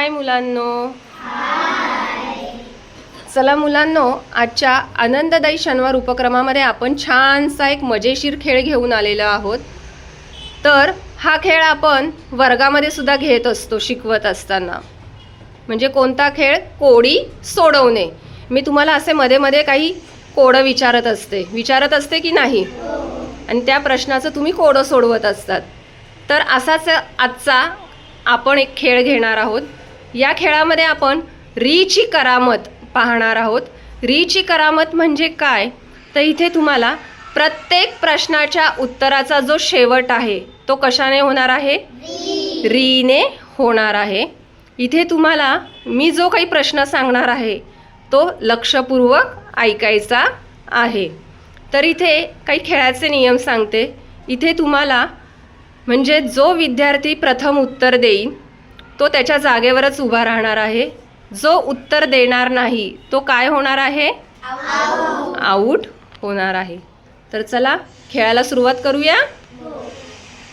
हाय मुलांनो. चला मुलांनो, आजच्या आनंददायी शनिवार उपक्रमामध्ये आपण छानसा एक मजेशीर खेळ घेऊन आलेलो आहोत. तर हा खेळ आपण वर्गामध्ये सुद्धा घेत असतो शिकवत असताना. म्हणजे कोणता खेळ? कोडी सोडवणे. मी तुम्हाला असे मध्ये मध्ये काही कोडं विचारत असते की नाही, आणि त्या प्रश्नाचं तुम्ही कोडं सोडवत असतात. तर असाच आजचा आपण एक खेळ घेणार आहोत. या खेळामध्ये आपण रीची करामत पाहणार आहोत. रीची करामत म्हणजे काय? तर इथे तुम्हाला प्रत्येक प्रश्नाच्या उत्तराचा जो शेवट आहे तो कशाने होणार आहे? रीने होणार आहे. इथे तुम्हाला मी जो काही प्रश्न सांगणार आहे तो लक्षपूर्वक ऐकायचा आहे. तर इथे काही खेळाचे नियम सांगते. इथे तुम्हाला म्हणजे जो विद्यार्थी प्रथम उत्तर देईल तो त्याच्या जागेवरच उभा राहणार आहे. जो उत्तर देणार नाही तो काय होणार आहे? आऊट होणार आहे. तर चला खेळायला सुरुवात करूया.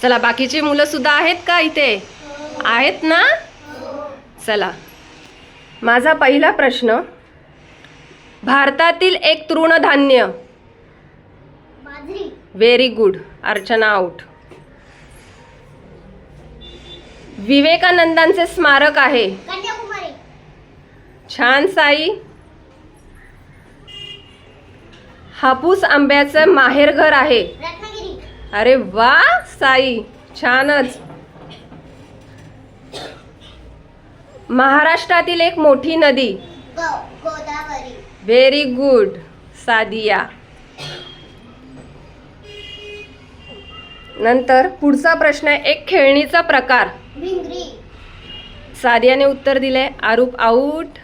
चला, बाकीची मुलं सुद्धा आहेत का इथे? आहेत ना? चला, माझा पहिला प्रश्न. भारतातील एक तृणधान्य. Very good. अर्चना आऊट. विवेकानंदांचे स्मारक आहे. छान साई. हापूस आंब्याचं माहेरघर आहे. अरे वा साई, छानच. महाराष्ट्रातील एक मोठी नदी. गोदावरी. Very good Sadia. नंतर पुढचा प्रश्न आहे, एक खेळणीचा प्रकार. भिंगरी. सादियाने उत्तर दिले. आरूप आऊट.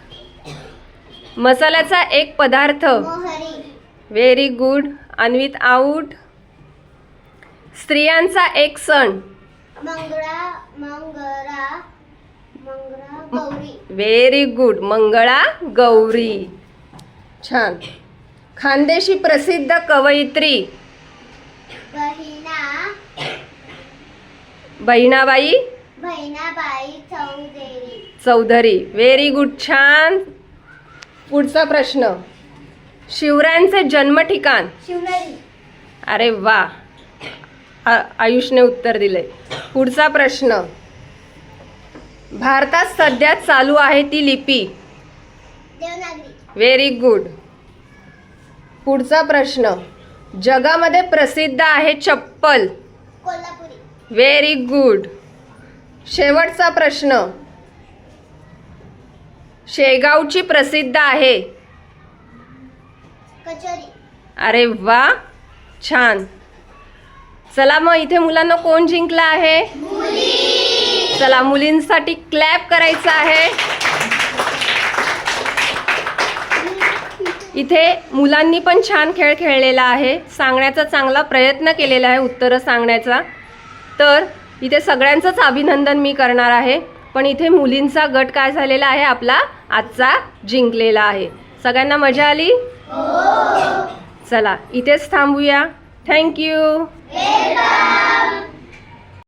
मसाल्याचा एक पदार्थ. मोहरी. Very good. अन्वित आऊट. स्त्रियांचा एक सण. मंगळा गौरी. Very good. मंगळा गौरी. छान. खानदेशी प्रसिद्ध कवयित्री. बहिणाबाई चौधरी. Very good. छान. पुढचा प्रश्न. शिवरायांचे जन्म ठिकाण. शिवनेरी. अरे वा, आयुषने उत्तर दिले. पुढचा प्रश्न. भारतात सध्या चालू आहे ती लिपी. देवनागरी. Very good. पुढचा प्रश्न. जगामध्ये प्रसिद्ध आहे चप्पल. कोल्हापुरी. Very good. शेवटचा प्रश्न. शेगावची प्रसिद्ध आहे. कचोरी. अरे वा, छान. चला मग इथे मुलांना कोण जिंकला आहे? चला, मुलींसाठी क्लॅप करायचं आहे. इथे मुलांनी पण छान खेळ खेळलेला आहे. सांगण्याचा चांगला प्रयत्न केलेला आहे, उत्तरं सांगण्याचा. तर इथे सगळ्यांचंच अभिनंदन मी करणार आहे. पण इथे मुलींचा गट काय झालेला आहे? आपला आजचा जिंकलेला आहे. सगळ्यांना मजा आली? चला, इथेच थांबूया. थँक्यू.